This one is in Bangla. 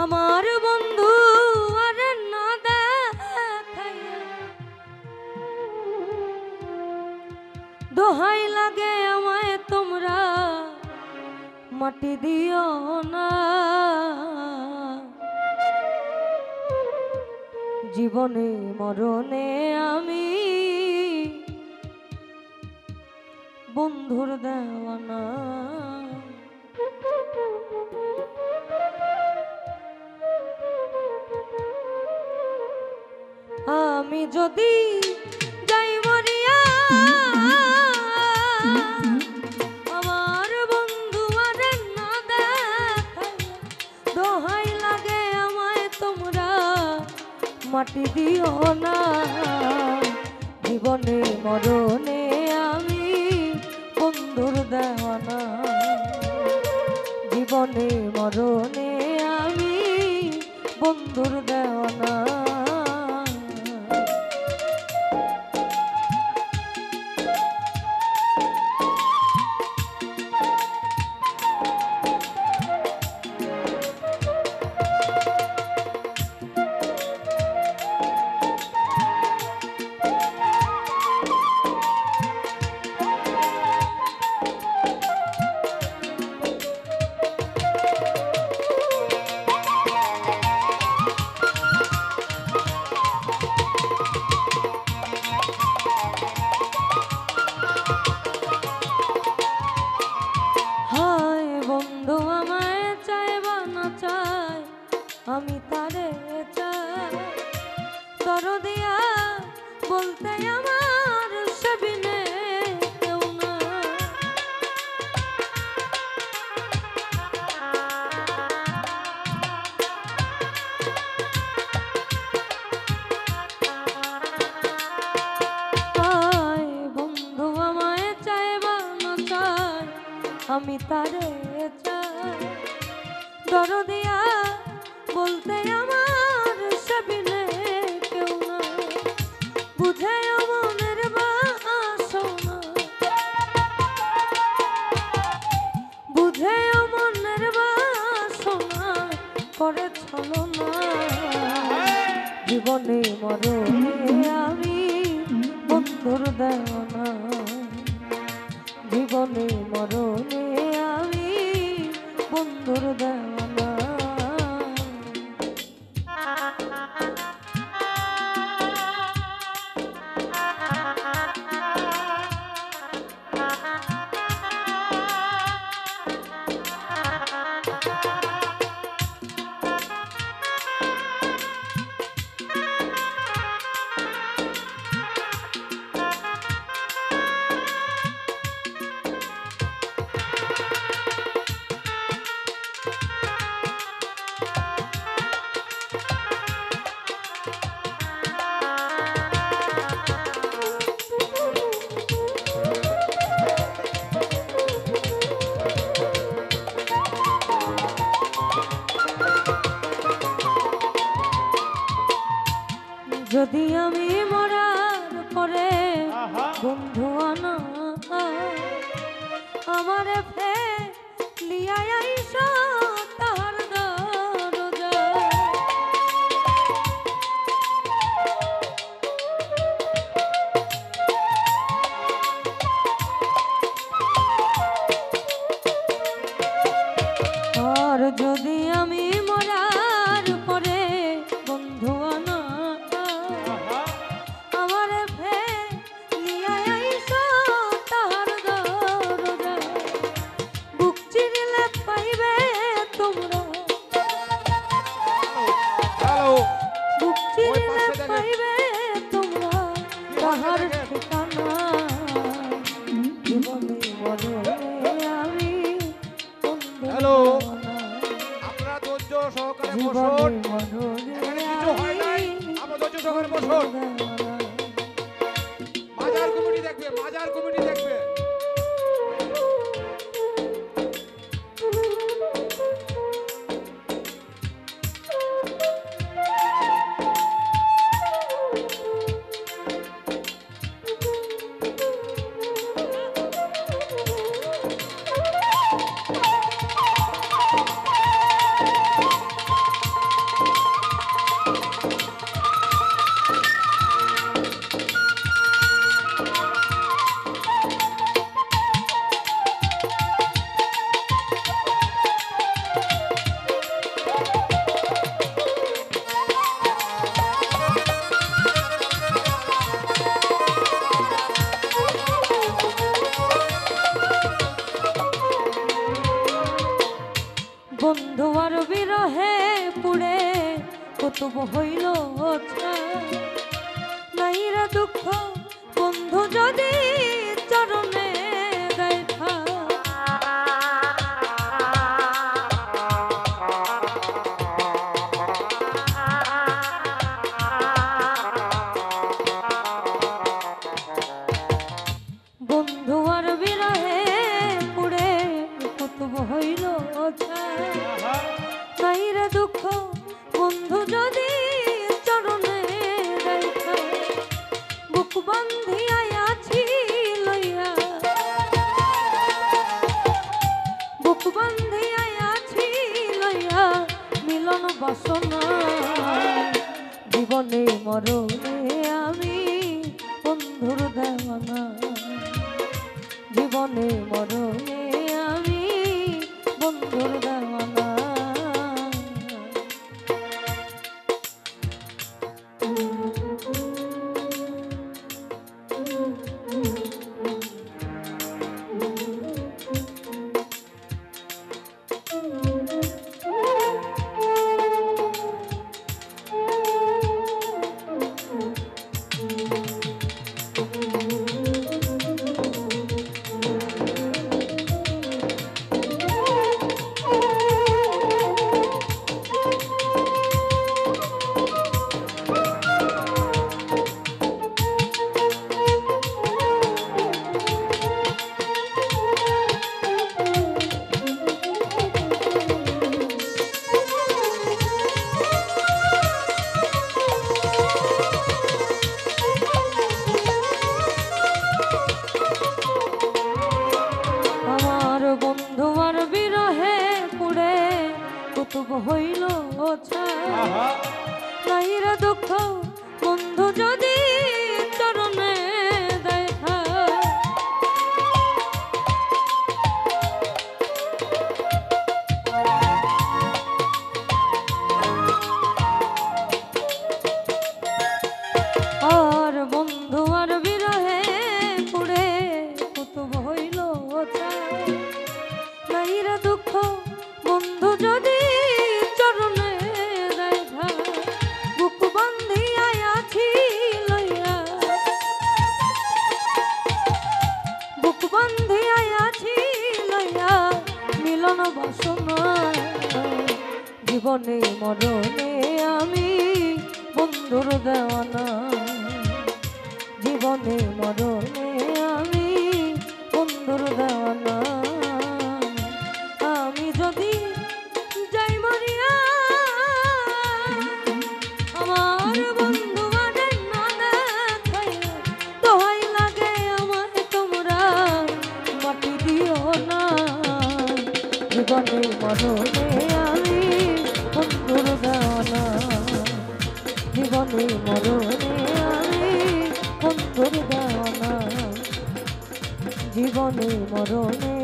আমার বন্ধু আরে না দেখাইয়া দোহাই লাগে আমায় তোমরা মাটি দিও না। জীবনে মরণে আমি বন্ধুর দেওয়ানা। আমি যদি যাই মরিয়া আমার বন্ধু আরে না দেখাইয়া দোহাই লাগে আমায় তোমরা মাটি দিও না। জীবনে মরণে আমি বন্ধুর দেওয়ানা। জীবনে মরণে আমি বন্ধুর দেওয়ানা। আমি তারে চাই দরদিয়া বলতে আমার সবিনে কেউ না। বন্ধু আমায় চাই বানো চাই আমি তারে চাই দরদিয়া বলতে আমার সবিনে কেউ না। বুঝে মনের বাসনা বুঝে মনের বাসনা করে চলো না। জীবনে মরণে আমি বন্ধুর দেওয়ানা। জীবনে মরণে আমি বন্ধুর দেওয়ানা। যদি আমি মরার পরে বন্ধু আনা আমার ফেলিয়া আইসা তাহার দরজায়। আর যদি আমি মরার পরে বন্ধু আনা হ্যালো, আপনারা ধৈর্য সহকারে বসুন। এখানে কিছু হয় নাই, আপনারা ধৈর্য সহকারে বসুন। বাজার কমিটি দেখবে, বাজার কমিটি দেখবে। জীবনে মরণে আমি বন্ধুর দেওয়ানা। কুতুব হইল নাইরা দুঃখ বন্ধু যদি চরণে দেখা। আর বন্ধু আর বিরহে পুড়ে কুতুব হইল নাইরা দুঃখ বন্ধু যদি চরণে দেখা। বুক বান্ধিয়া আছি লইয়া, বুক বান্ধিয়া আছি লইয়া মিলন বাসনা। জীবনে মরণে আমি বন্ধুর দেওয়ানা। জীবনে মরণে আমি বন্ধুর দেওয়ানা। আমি যদি যাই মরিয়া আমার বন্ধু মানে না দেখাইয়া, দোহাই লাগে আমায় তোমরা মাটি দিও না। জীবনে মরণে আমি বন্ধুর দেওয়ানা। জীবনে মরণে আমি বন্ধুর দেওয়ানা। জীবনে মরণে